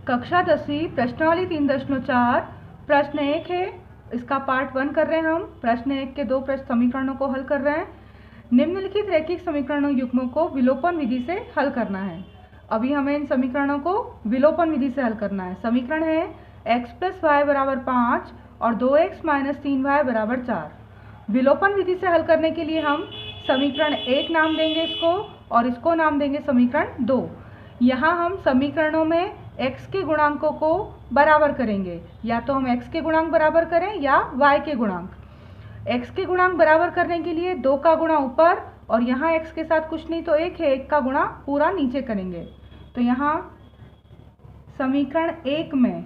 कक्षा 10वीं प्रश्नावली 3.4 प्रश्न 1 है। इसका पार्ट 1 कर रहे हैं हम। प्रश्न 1 के 2 प्रश्न समीकरणों को हल कर रहे हैं। निम्नलिखित रैखिक समीकरणों युग्मों को विलोपन विधि से हल करना है। अभी हमें इन समीकरणों को विलोपन विधि से हल करना है। समीकरण है x + y = 5 और 2x - 3y = 4। विलोपन विधि से हल करने के लिए हम समीकरण 1 नाम देंगे इसको और इसको नाम देंगे समीकरण 2। यहाँ हम समीकरणों में x के गुणांकों को बराबर करेंगे, या तो हम x के गुणांक बराबर करें या y के गुणांक। x के गुणांक बराबर करने के लिए 2 का गुणा ऊपर और यहाँ x के साथ कुछ नहीं तो 1 है, 1 का गुणा पूरा नीचे करेंगे। तो यहाँ समीकरण 1 में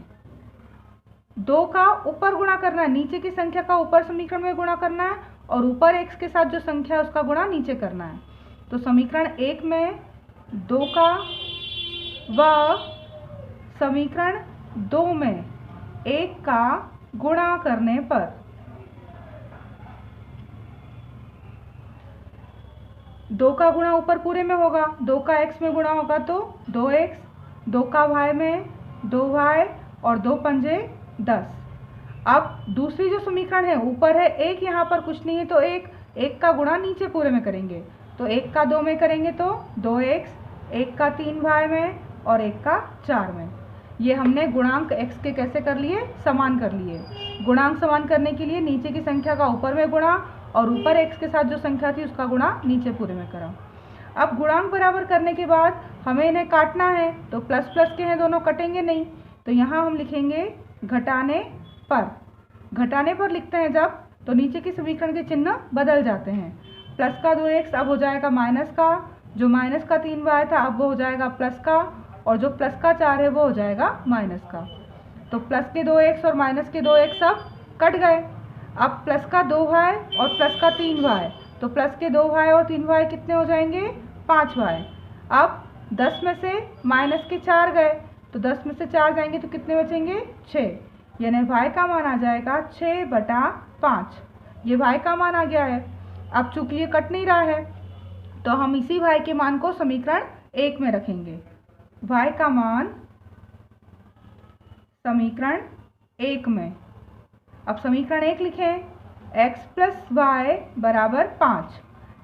2 का ऊपर गुणा करना है, नीचे की संख्या का ऊपर समीकरण में गुणा करना है और ऊपर x के साथ जो संख्या है उसका गुणा नीचे करना है। तो समीकरण 1 में 2 का व समीकरण 2 में 1 का गुणा करने पर 2 का गुणा ऊपर पूरे में होगा, 2 का x में गुणा होगा तो 2x, 2 का y में 2y और 2 पंजे 10। अब दूसरी जो समीकरण है ऊपर है 1, यहाँ पर कुछ नहीं है तो 1 का गुणा नीचे पूरे में करेंगे। तो 1 का 2 में करेंगे तो 2x, 1 का 3y में और 1 का 4 में। ये हमने गुणांक x के कैसे कर लिए, समान कर लिए। गुणांक समान करने के लिए नीचे की संख्या का ऊपर में गुणा और ऊपर x के साथ जो संख्या थी उसका गुणा नीचे पूरे में करा। अब गुणांक बराबर करने के बाद हमें इन्हें काटना है, तो प्लस प्लस के हैं दोनों, कटेंगे नहीं। तो यहाँ हम लिखेंगे घटाने पर। घटाने पर लिखते हैं जब, तो नीचे की समीकरण के चिन्ह बदल जाते हैं। प्लस का 2x अब हो जाएगा माइनस का, जो माइनस का 3y था अब वो हो जाएगा प्लस का, और जो प्लस का 4 है वो हो जाएगा माइनस का। तो प्लस के 2x और माइनस के 2x सब कट गए। अब प्लस का 2y और प्लस का 3y, तो प्लस के 2y और 3y कितने हो जाएंगे, 5y। अब 10 में से माइनस के 4 गए, तो 10 में से 4 जाएंगे तो कितने बचेंगे, 6। यानी y का मान आ जाएगा 6/5। ये y का मान आ गया है। अब चूंकि ये कट नहीं रहा है तो हम इसी y के मान को समीकरण 1 में रखेंगे। y का मान समीकरण 1 में। अब समीकरण 1 लिखें, x + y = 5।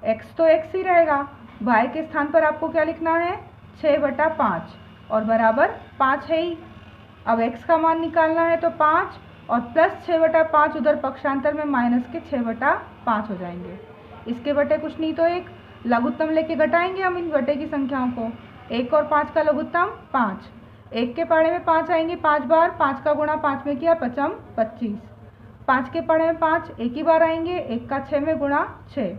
x तो x ही रहेगा, y के स्थान पर आपको क्या लिखना है, 6/5 और बराबर 5 है ही। अब x का मान निकालना है तो 5 और प्लस 6/5 उधर पक्षांतर में माइनस के 6/5 हो जाएंगे। इसके बटे कुछ नहीं तो 1, लघुत्तम लेके घटाएंगे हम इन बटे की संख्याओं को। 1 और 5 का लघुत्तम 5, 1 के पाड़े में 5 आएंगे 5 बार, 5 का गुणा 5 में किया 5 × 25। 5 के पाड़े में 5 एक ही बार आएंगे, 1 का 6 में गुणा 6।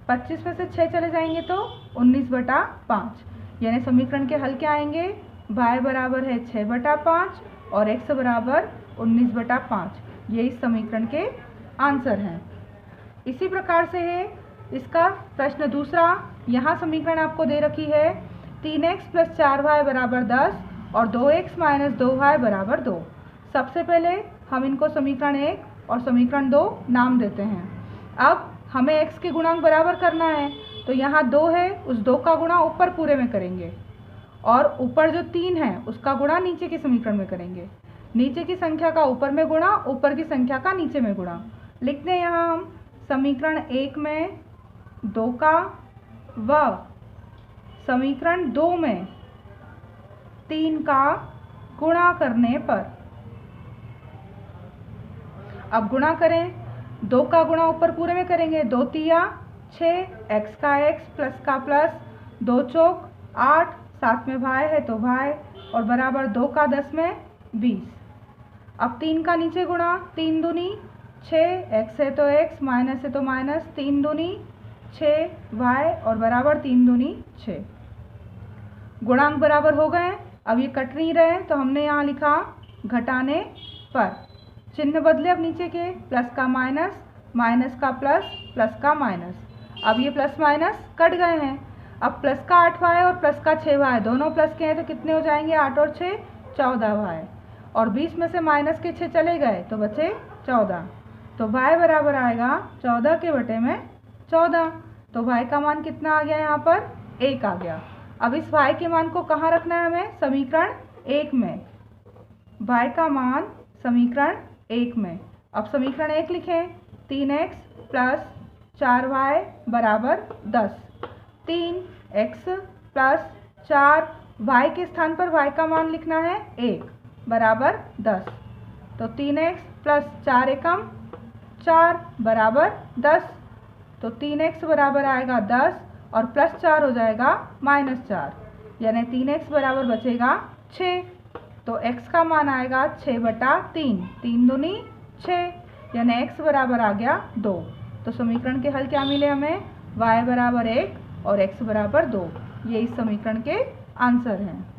25 में से 6 चले जाएंगे तो 19/5। यानी समीकरण के हल क्या आएंगे, y बराबर है 6/5 और x बराबर 19/5। ये इस समीकरण के आंसर हैं। इसी प्रकार से है इसका प्रश्न दूसरा। यहाँ समीकरण आपको दे रखी है 3x + 4y = 10 और 2x - 2y = 2। सबसे पहले हम इनको समीकरण 1 और समीकरण 2 नाम देते हैं। अब हमें x के गुणांक बराबर करना है, तो यहाँ 2 है, उस 2 का गुणा ऊपर पूरे में करेंगे और ऊपर जो 3 है उसका गुणा नीचे की समीकरण में करेंगे। नीचे की संख्या का ऊपर में गुणा, ऊपर की संख्या का नीचे में गुणा। लिखते हैं यहाँ हम समीकरण 1 में 2 का व समीकरण 2 में 3 का गुणा करने पर। अब गुणा करें, 2 का गुणा ऊपर पूरे में करेंगे, 2 तिया 6, x का x प्लस का प्लस, 2 चौक 8, साथ में y है तो y और बराबर 2 का 10 में 20। अब 3 का नीचे गुणा, 3 दूनी 6, x है तो x, माइनस है तो माइनस, 3 दूनी 6y और बराबर 3 दूनी 6। गुणांक बराबर हो गए। अब ये कट नहीं रहे तो हमने यहाँ लिखा घटाने पर। चिन्ह बदले अब नीचे के, प्लस का माइनस, माइनस का प्लस, प्लस का माइनस। अब ये प्लस माइनस कट गए हैं। अब प्लस का 8y और प्लस का 6y दोनों प्लस के हैं तो कितने हो जाएंगे, 8 और 6 14y और 20 में से माइनस के 6 चले गए तो बचे 14। तो y बराबर आएगा 14 के बटे में 14। तो y का मान कितना आ गया, यहाँ पर 1 आ गया। अब इस y के मान को कहाँ रखना है हमें, समीकरण 1 में। y का मान समीकरण 1 में। अब समीकरण 1 लिखें, 3x प्लस 4y बराबर 10। 3x प्लस 4y के स्थान पर y का मान लिखना है 1 बराबर 10। तो 3x प्लस 4 एकम 4 बराबर 10। तो 3x बराबर आएगा 10 और प्लस 4 हो जाएगा -4, यानी 3x बराबर बचेगा 6। तो x का मान आएगा 6/3, 3 दूनी 6, यानी x बराबर आ गया 2। तो समीकरण के हल क्या मिले हमें? y बराबर 1 और x बराबर 2। ये इस समीकरण के आंसर हैं।